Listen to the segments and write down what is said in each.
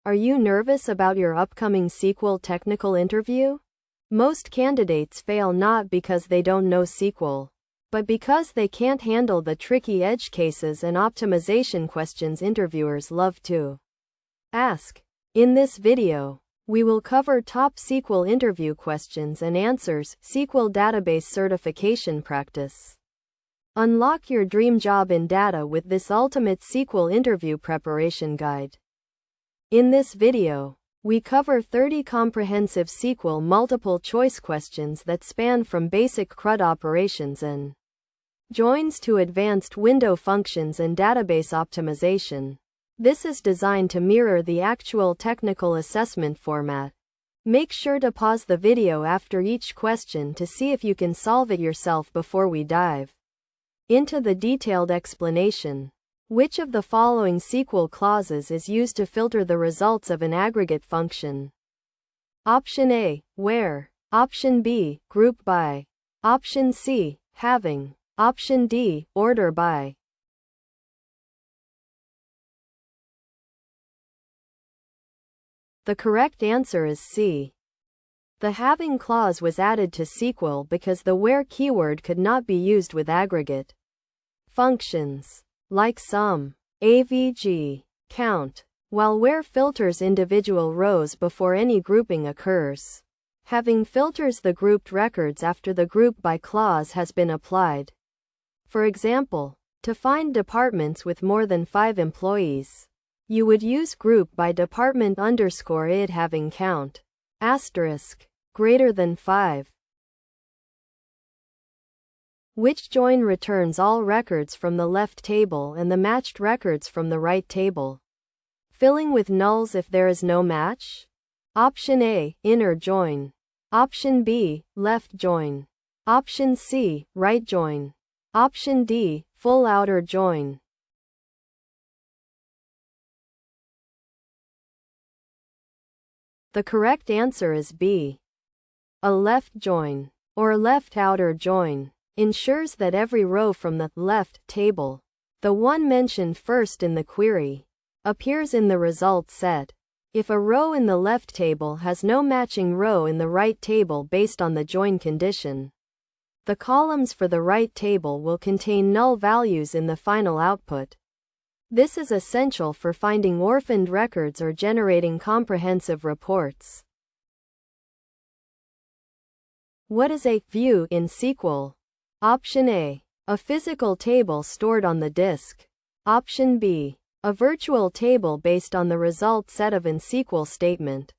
Are you nervous about your upcoming SQL technical interview? Most candidates fail not because they don't know SQL, but because they can't handle the tricky edge cases and optimization questions interviewers love to ask. In this video, we will cover top SQL interview questions and answers, SQL database certification practice. Unlock your dream job in data with this ultimate SQL interview preparation guide. In this video, we cover 30 comprehensive SQL multiple choice questions that span from basic CRUD operations and joins to advanced window functions and database optimization. This is designed to mirror the actual technical assessment format. Make sure to pause the video after each question to see if you can solve it yourself before we dive into the detailed explanation. Which of the following SQL clauses is used to filter the results of an aggregate function? Option A, where. Option B, group by. Option C, having. Option D, order by. The correct answer is C. The having clause was added to SQL because the where keyword could not be used with aggregate functions like sum, avg, count, while where filters individual rows before any grouping occurs. Having filters the grouped records after the group by clause has been applied. For example, to find departments with more than 5 employees, you would use group by department _id having count asterisk greater than 5. Which join returns all records from the left table and the matched records from the right table, filling with nulls if there is no match? Option A, inner join. Option B, left join. Option C, right join. Option D, full outer join. The correct answer is B. A left join, or left outer join, ensures that every row from the left table, the one mentioned first in the query, appears in the result set. If a row in the left table has no matching row in the right table based on the join condition, the columns for the right table will contain null values in the final output. This is essential for finding orphaned records or generating comprehensive reports. What is a view in SQL? Option A, a physical table stored on the disk. Option B, a virtual table based on the result set of an SQL statement.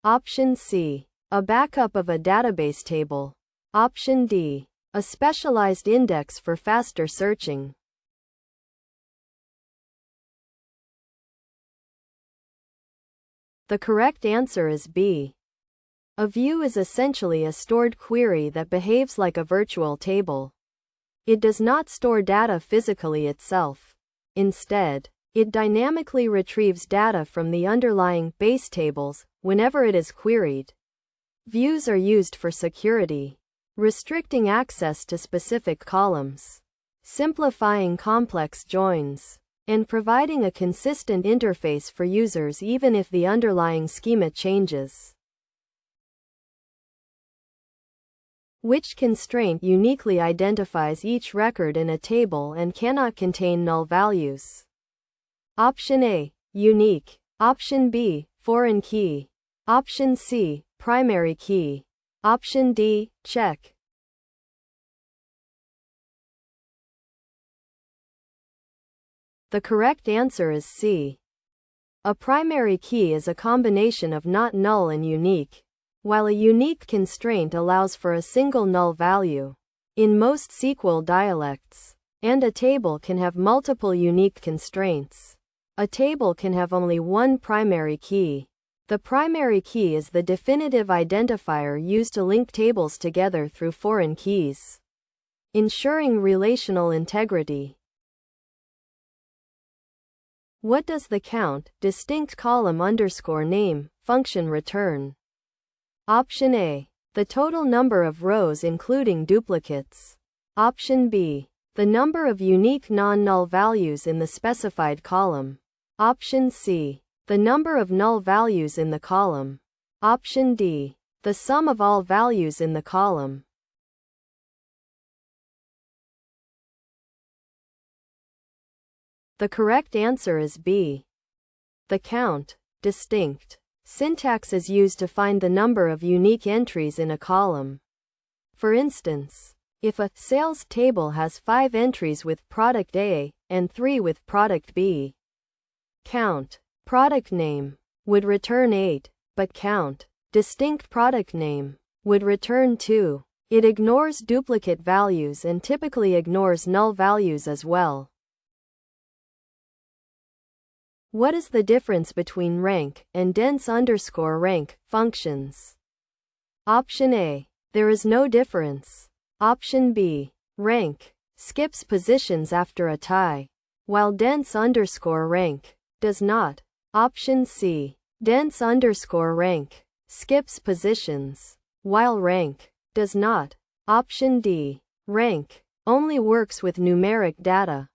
Option C, a backup of a database table. Option D, a specialized index for faster searching. The correct answer is B. A view is essentially a stored query that behaves like a virtual table. It does not store data physically itself. Instead, it dynamically retrieves data from the underlying base tables whenever it is queried. Views are used for security, restricting access to specific columns, simplifying complex joins, and providing a consistent interface for users even if the underlying schema changes. Which constraint uniquely identifies each record in a table and cannot contain null values? Option A, unique. Option B, foreign key. Option C, primary key. Option D, check. The correct answer is C. A primary key is a combination of not null and unique, while a unique constraint allows for a single null value. In most SQL dialects, and a table can have multiple unique constraints. A table can have only one primary key. The primary key is the definitive identifier used to link tables together through foreign keys, ensuring relational integrity. What does the count, distinct column underscore name, function return? Option A, the total number of rows including duplicates. Option B, the number of unique non-null values in the specified column. Option C, The number of null values in the column. Option D. The sum of all values in the column. The correct answer is B. The count. Distinct. Syntax is used to find the number of unique entries in a column. For instance, if a sales table has 5 entries with product A and 3 with product B, count product name would return 8, but count distinct product name would return 2. It ignores duplicate values and typically ignores null values as well. What is the difference between rank and dense_rank functions? Option A. There is no difference. Option B. Rank skips positions after a tie, while dense_rank does not. Option C. Dense_rank skips positions, while rank does not. Option D. Rank only works with numeric data.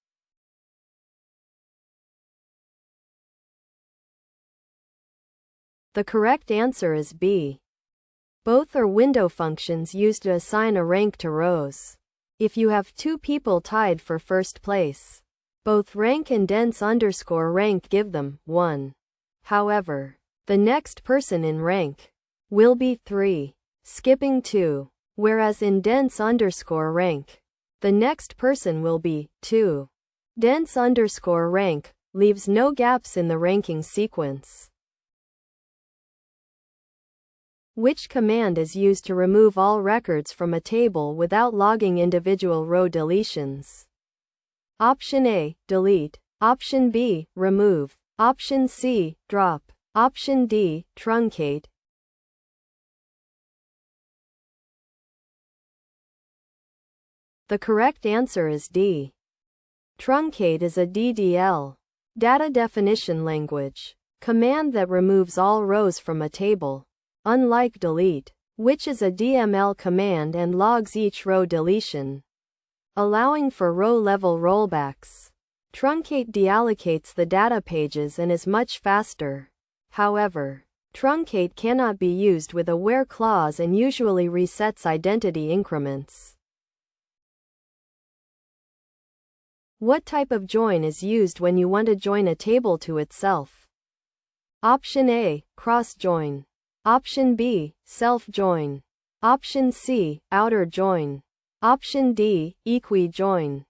The correct answer is B. Both are window functions used to assign a rank to rows. If you have 2 people tied for first place, both rank and dense_rank give them 1. However, the next person in rank will be 3, skipping 2, whereas in dense_rank, the next person will be 2. Dense_rank leaves no gaps in the ranking sequence. Which command is used to remove all records from a table without logging individual row deletions? Option A. Delete. Option B. Remove. Option C. Drop. Option D. Truncate. The correct answer is D. Truncate is a DDL, data definition language, command that removes all rows from a table. Unlike delete, which is a DML command and logs each row deletion, allowing for row-level rollbacks. Truncate deallocates the data pages and is much faster. However, truncate cannot be used with a where clause and usually resets identity increments. What type of join is used when you want to join a table to itself? Option A. Cross-join. Option B. Self-join. Option C. Outer join. Option D. Equi-join.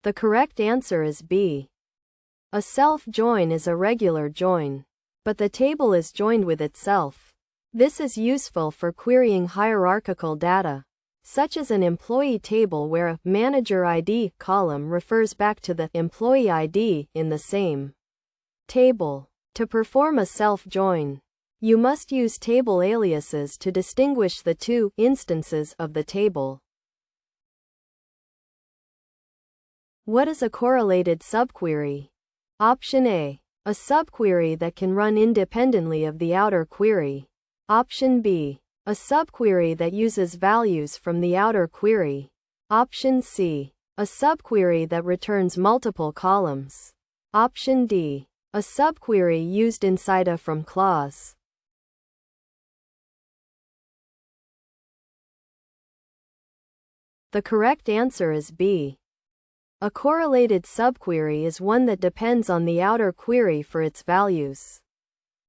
The correct answer is B. A self-join is a regular join, but the table is joined with itself. This is useful for querying hierarchical data, such as an employee table where a manager ID column refers back to the employee ID in the same table. To perform a self-join, you must use table aliases to distinguish the 2 instances of the table. What is a correlated subquery? Option A. A subquery that can run independently of the outer query. Option B. A subquery that uses values from the outer query. Option C. A subquery that returns multiple columns. Option D. A subquery used inside a from clause. The correct answer is B. A correlated subquery is one that depends on the outer query for its values.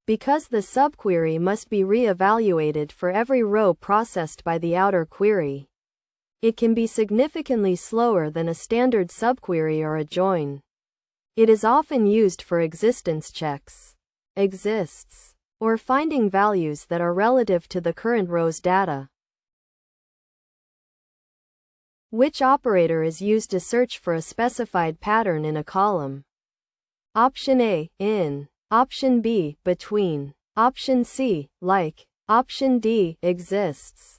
Because the subquery must be re-evaluated for every row processed by the outer query, it can be significantly slower than a standard subquery or a join. It is often used for existence checks, exists, or finding values that are relative to the current row's data. Which operator is used to search for a specified pattern in a column? Option A. In. Option B. Between. Option C. Like. Option D. Exists.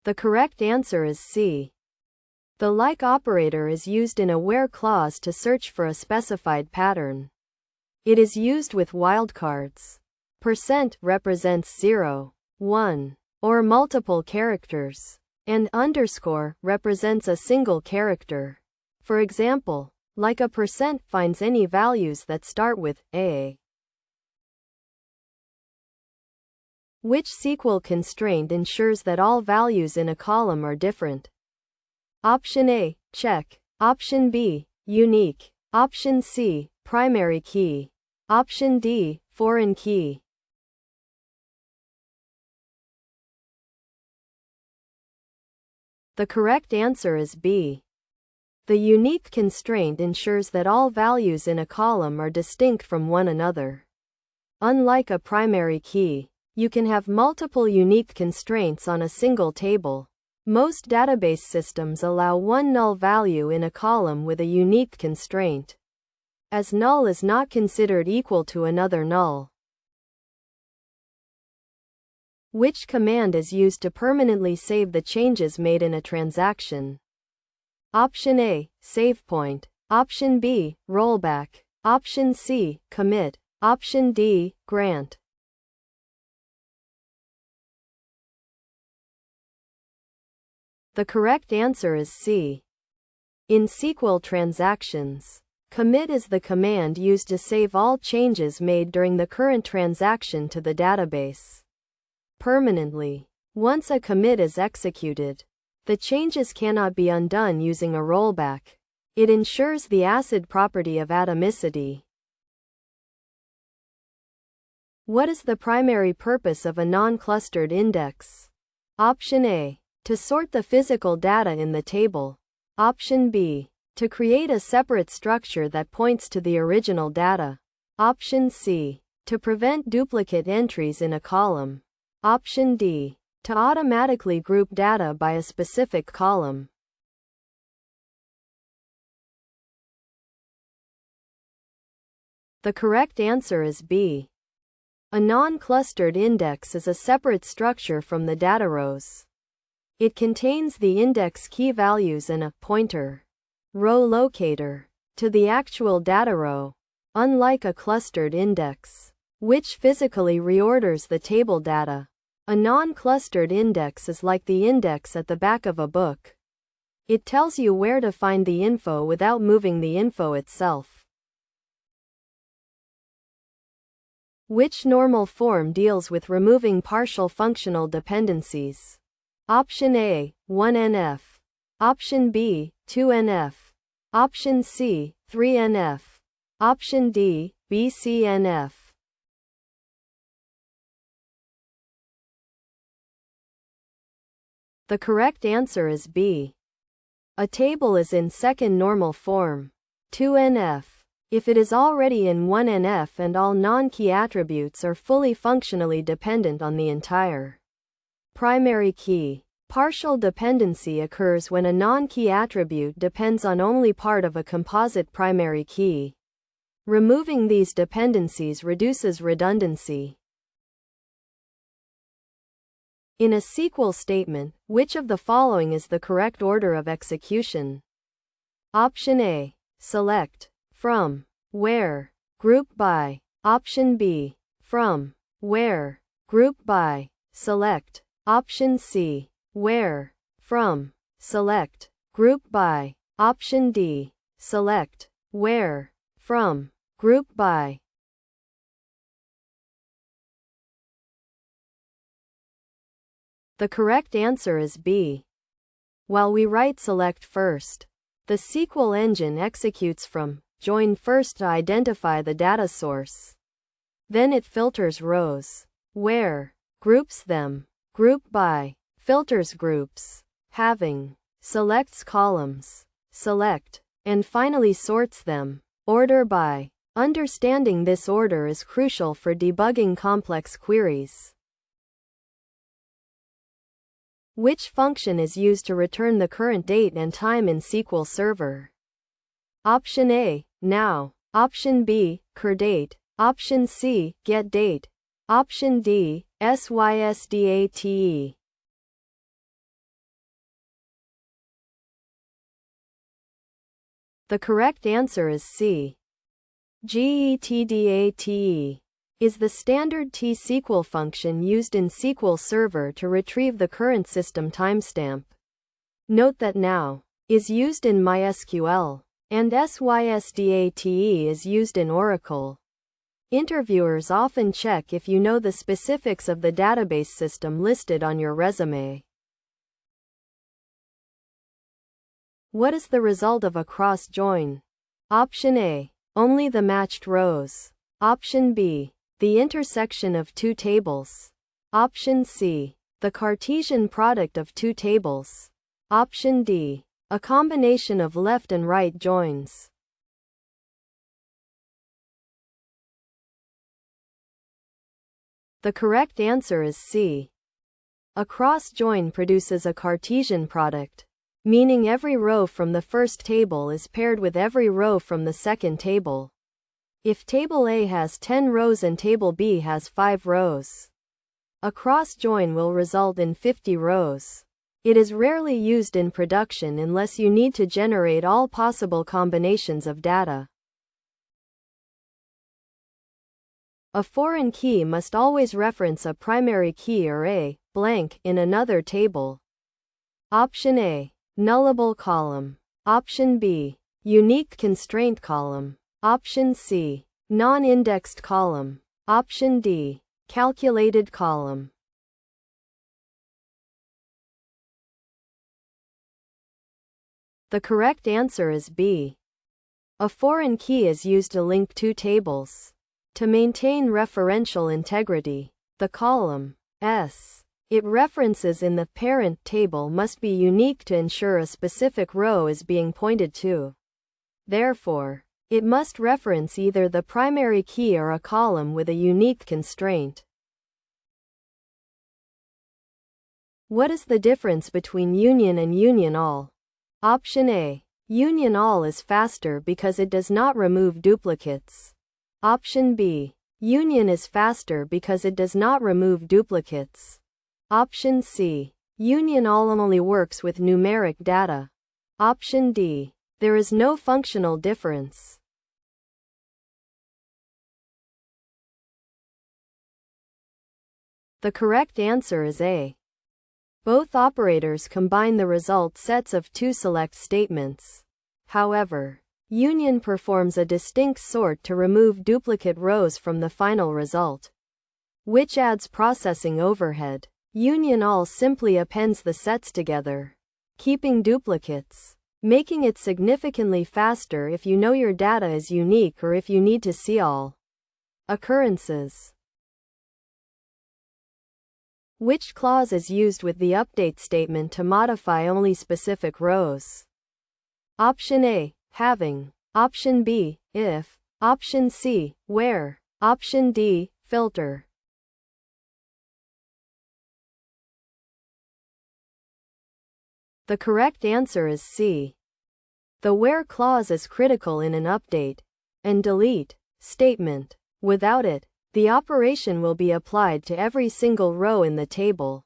The correct answer is C. The like operator is used in a where clause to search for a specified pattern. It is used with wildcards. % represents 0, 1, or multiple characters, and underscore represents a single character. For example, like a percent finds any values that start with a. Which SQL constraint ensures that all values in a column are different? Option A, check. Option B, unique. Option C, primary key. Option D, foreign key. The correct answer is B. The unique constraint ensures that all values in a column are distinct from one another. Unlike a primary key, you can have multiple unique constraints on a single table. Most database systems allow one null value in a column with a unique constraint, as null is not considered equal to another null. Which command is used to permanently save the changes made in a transaction? Option A, save point. Option B, rollback. Option C, commit. Option D, grant. The correct answer is C. In SQL transactions, commit is the command used to save all changes made during the current transaction to the database permanently. Once a commit is executed, the changes cannot be undone using a rollback. It ensures the ACID property of atomicity. What is the primary purpose of a non-clustered index? Option A, to sort the physical data in the table. Option B, to create a separate structure that points to the original data. Option C, to prevent duplicate entries in a column. Option D, to automatically group data by a specific column. The correct answer is B. A non-clustered index is a separate structure from the data rows. It contains the index key values and a pointer, row locator, to the actual data row, unlike a clustered index, which physically reorders the table data. A non-clustered index is like the index at the back of a book. It tells you where to find the info without moving the info itself. Which normal form deals with removing partial functional dependencies? Option A, 1NF. Option B, 2NF. Option C, 3NF. Option D, BCNF. The correct answer is B. A table is in second normal form, 2NF, if it is already in 1NF and all non-key attributes are fully functionally dependent on the entire primary key. Partial dependency occurs when a non-key attribute depends on only part of a composite primary key. Removing these dependencies reduces redundancy. In a SQL statement, which of the following is the correct order of execution? Option A, select, from, where, group by. Option B, from, where, group by, select. Option C, where, from, select, group by. Option D, select, where, from, group by. The correct answer is B. While we write select first, the SQL engine executes from join first to identify the data source. Then it filters rows, where, groups them, group by, filters groups, having, selects columns, select, and finally sorts them, order by. Understanding this order is crucial for debugging complex queries. Which function is used to return the current date and time in SQL Server? Option A, now. Option B, curDate. Option C, getDate. Option D, SYSDATE. The correct answer is C. GETDATE. is the standard T-SQL function used in SQL Server to retrieve the current system timestamp. Note that now is used in MySQL, and SYSDATE is used in Oracle. Interviewers often check if you know the specifics of the database system listed on your resume. What is the result of a cross-join? Option A, only the matched rows. Option B, the intersection of two tables. Option C, the Cartesian product of two tables. Option D, a combination of left and right joins. The correct answer is C. A cross-join produces a Cartesian product, meaning every row from the first table is paired with every row from the second table. If Table A has 10 rows and Table B has 5 rows, a cross-join will result in 50 rows. It is rarely used in production unless you need to generate all possible combinations of data. A foreign key must always reference a primary key or a blank in another table. Option A, nullable column. Option B, unique constraint column. Option C, non-indexed column. Option D, calculated column. The correct answer is B. A foreign key is used to link two tables. To maintain referential integrity, the column S it references in the parent table must be unique to ensure a specific row is being pointed to. Therefore, it must reference either the primary key or a column with a unique constraint. What is the difference between union and union all? Option A, union all is faster because it does not remove duplicates. Option B, union is faster because it does not remove duplicates. Option C, union all only works with numeric data. Option D, there is no functional difference. The correct answer is A. Both operators combine the result sets of two select statements. However, union performs a distinct sort to remove duplicate rows from the final result, which adds processing overhead. Union all simply appends the sets together, keeping duplicates, making it significantly faster if you know your data is unique or if you need to see all occurrences. Which clause is used with the update statement to modify only specific rows? Option A, having. Option B, if. Option C, where. Option D, filter. The correct answer is C. The where clause is critical in an update and delete statement. Without it, the operation will be applied to every single row in the table.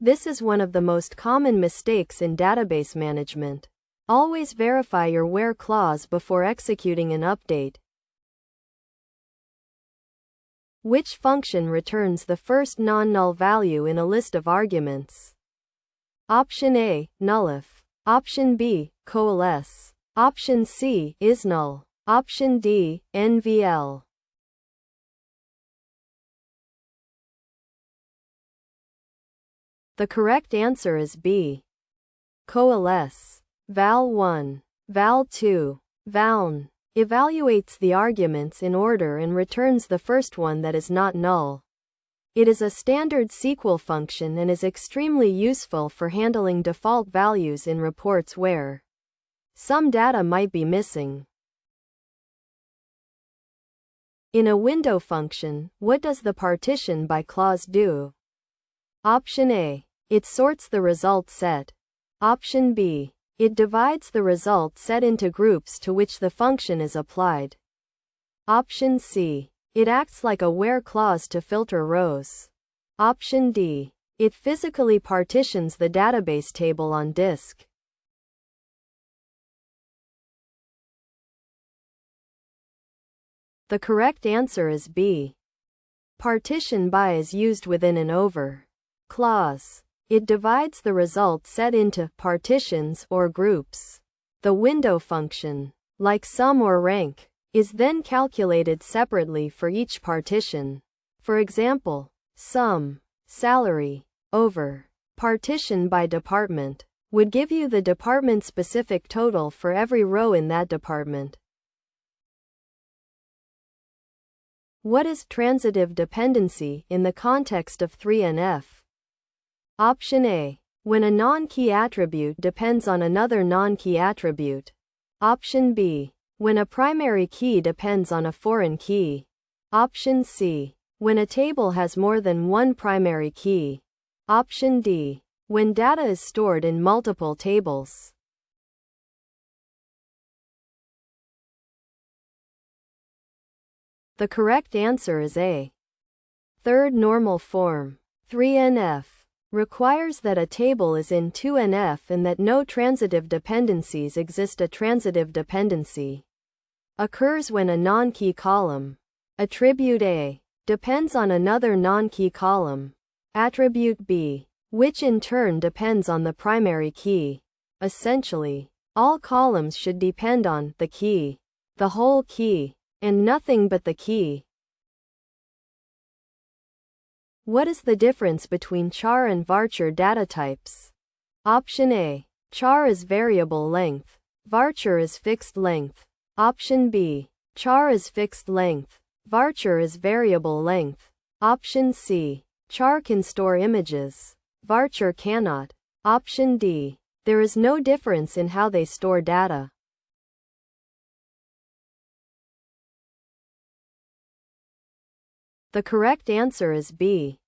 This is one of the most common mistakes in database management. Always verify your where clause before executing an update. Which function returns the first non-null value in a list of arguments? Option A, nullif. Option B, coalesce. Option C, isNull. Option D, NVL. The correct answer is B. Coalesce. Val1, Val2, Valn evaluates the arguments in order and returns the first one that is not null. It is a standard SQL function and is extremely useful for handling default values in reports where some data might be missing. In a window function, what does the partition by clause do? Option A, it sorts the result set. Option B, it divides the result set into groups to which the function is applied. Option C, it acts like a where clause to filter rows. Option D, it physically partitions the database table on disk. The correct answer is B. Partition by is used within an over clause. It divides the result set into partitions or groups. The window function, like sum or rank, is then calculated separately for each partition. For example, sum, salary, over, partition by department, would give you the department-specific total for every row in that department. What is transitive dependency in the context of 3NF? Option A. When a non-key attribute depends on another non-key attribute. Option B. When a primary key depends on a foreign key. Option C. When a table has more than one primary key. Option D. When data is stored in multiple tables. The correct answer is A. Third normal form. 3NF requires that a table is in 2NF and that no transitive dependencies exist. A transitive dependency occurs when a non-key column, attribute A, depends on another non-key column, attribute B, which in turn depends on the primary key. Essentially, all columns should depend on the key, the whole key, and nothing but the key. What is the difference between char and varchar data types? Option A. Char is variable length. Varchar is fixed length. Option B. Char is fixed length. Varchar is variable length. Option C. Char can store images. Varchar cannot. Option D. There is no difference in how they store data. The correct answer is B.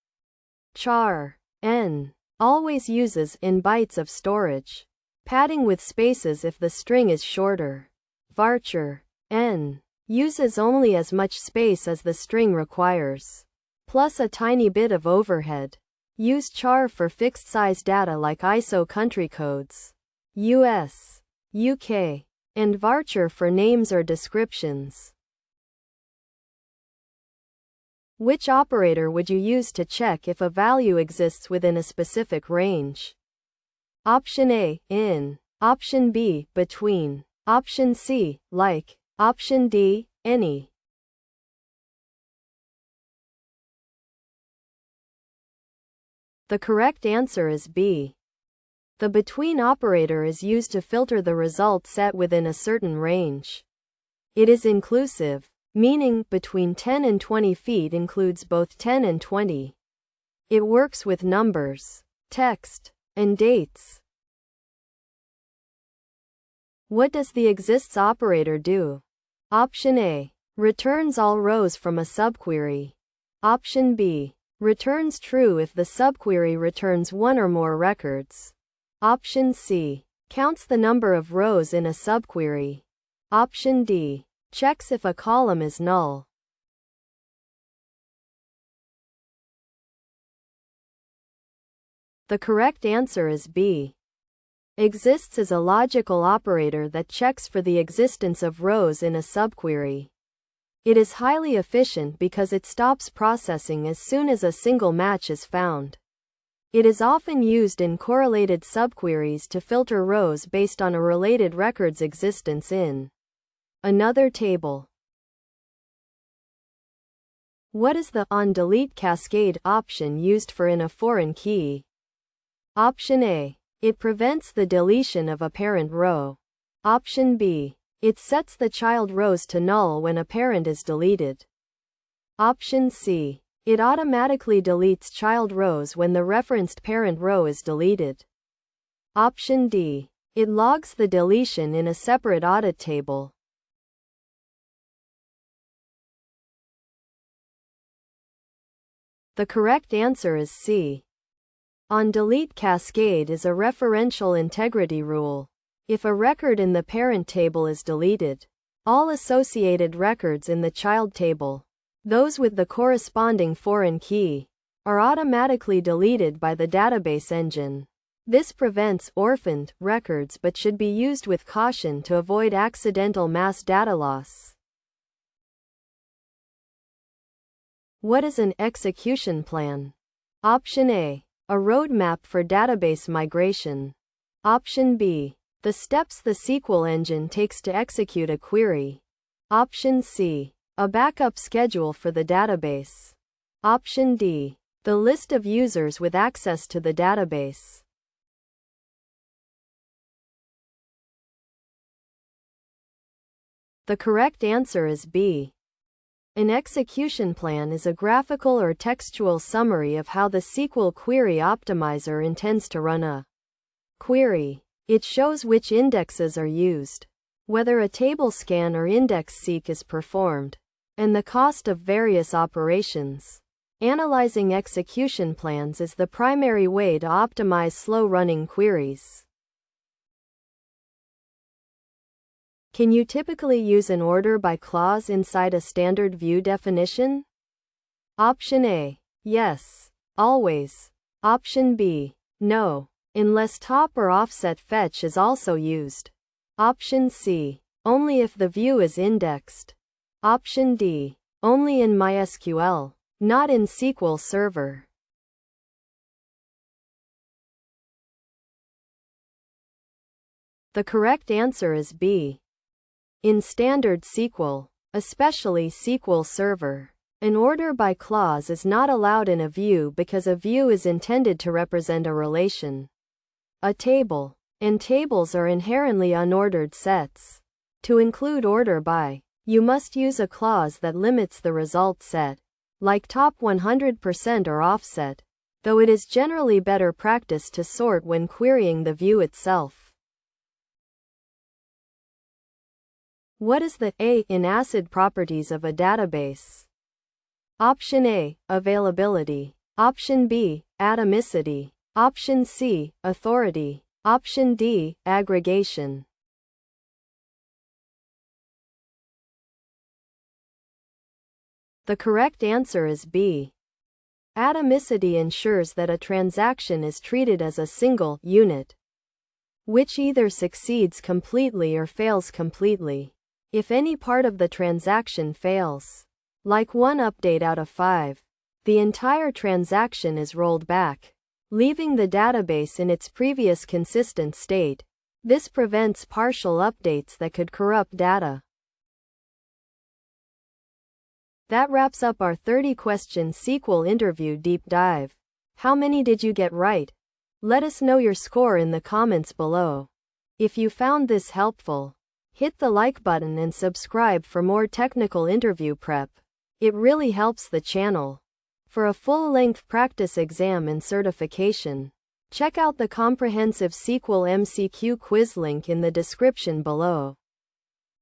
Char n always uses in bytes of storage, padding with spaces if the string is shorter. Varchar n uses only as much space as the string requires, plus a tiny bit of overhead. Use char for fixed-size data like ISO country codes, US, UK, and varchar for names or descriptions. Which operator would you use to check if a value exists within a specific range? Option A, in. Option B, between. Option C, like. Option D, any. The correct answer is B. The between operator is used to filter the result set within a certain range. It is inclusive, meaning between 10 and 20 feet includes both 10 and 20. It works with numbers, text, and dates. What does the exists operator do? Option A. Returns all rows from a subquery. Option B. Returns true if the subquery returns one or more records. Option C. Counts the number of rows in a subquery. Option D. Checks if a column is null. The correct answer is B. Exists is a logical operator that checks for the existence of rows in a subquery. It is highly efficient because it stops processing as soon as a single match is found. It is often used in correlated subqueries to filter rows based on a related record's existence in another table. What is the onDelete cascade option used for in a foreign key? Option A. It prevents the deletion of a parent row. Option B. It sets the child rows to null when a parent is deleted. Option C. It automatically deletes child rows when the referenced parent row is deleted. Option D. It logs the deletion in a separate audit table. The correct answer is C. OnDelete cascade is a referential integrity rule. If a record in the parent table is deleted, all associated records in the child table, those with the corresponding foreign key, are automatically deleted by the database engine. This prevents orphaned records but should be used with caution to avoid accidental mass data loss. What is an execution plan? Option A. A roadmap for database migration. Option B. The steps the SQL engine takes to execute a query. Option C. A backup schedule for the database. Option D. The list of users with access to the database. The correct answer is B. An execution plan is a graphical or textual summary of how the SQL Query Optimizer intends to run a query. It shows which indexes are used, whether a table scan or index seek is performed, and the cost of various operations. Analyzing execution plans is the primary way to optimize slow-running queries. Can you typically use an order by clause inside a standard view definition? Option A. Yes. Always. Option B. No. Unless top or offset fetch is also used. Option C. Only if the view is indexed. Option D. Only in MySQL, not in SQL Server. The correct answer is B. In standard SQL, especially SQL Server, an order by clause is not allowed in a view because a view is intended to represent a relation, a table, and tables are inherently unordered sets. To include order by, you must use a clause that limits the result set, like top 100% or offset, though it is generally better practice to sort when querying the view itself. What is the A in ACID properties of a database? Option A, availability. Option B, atomicity. Option C, authority. Option D, aggregation. The correct answer is B. Atomicity ensures that a transaction is treated as a single unit, which either succeeds completely or fails completely. If any part of the transaction fails, like one update out of 5, the entire transaction is rolled back, leaving the database in its previous consistent state. This prevents partial updates that could corrupt data. That wraps up our 30-question SQL interview deep dive. How many did you get right? Let us know your score in the comments below. If you found this helpful, hit the like button and subscribe for more technical interview prep. It really helps the channel. For a full-length practice exam and certification, check out the comprehensive SQL MCQ quiz link in the description below.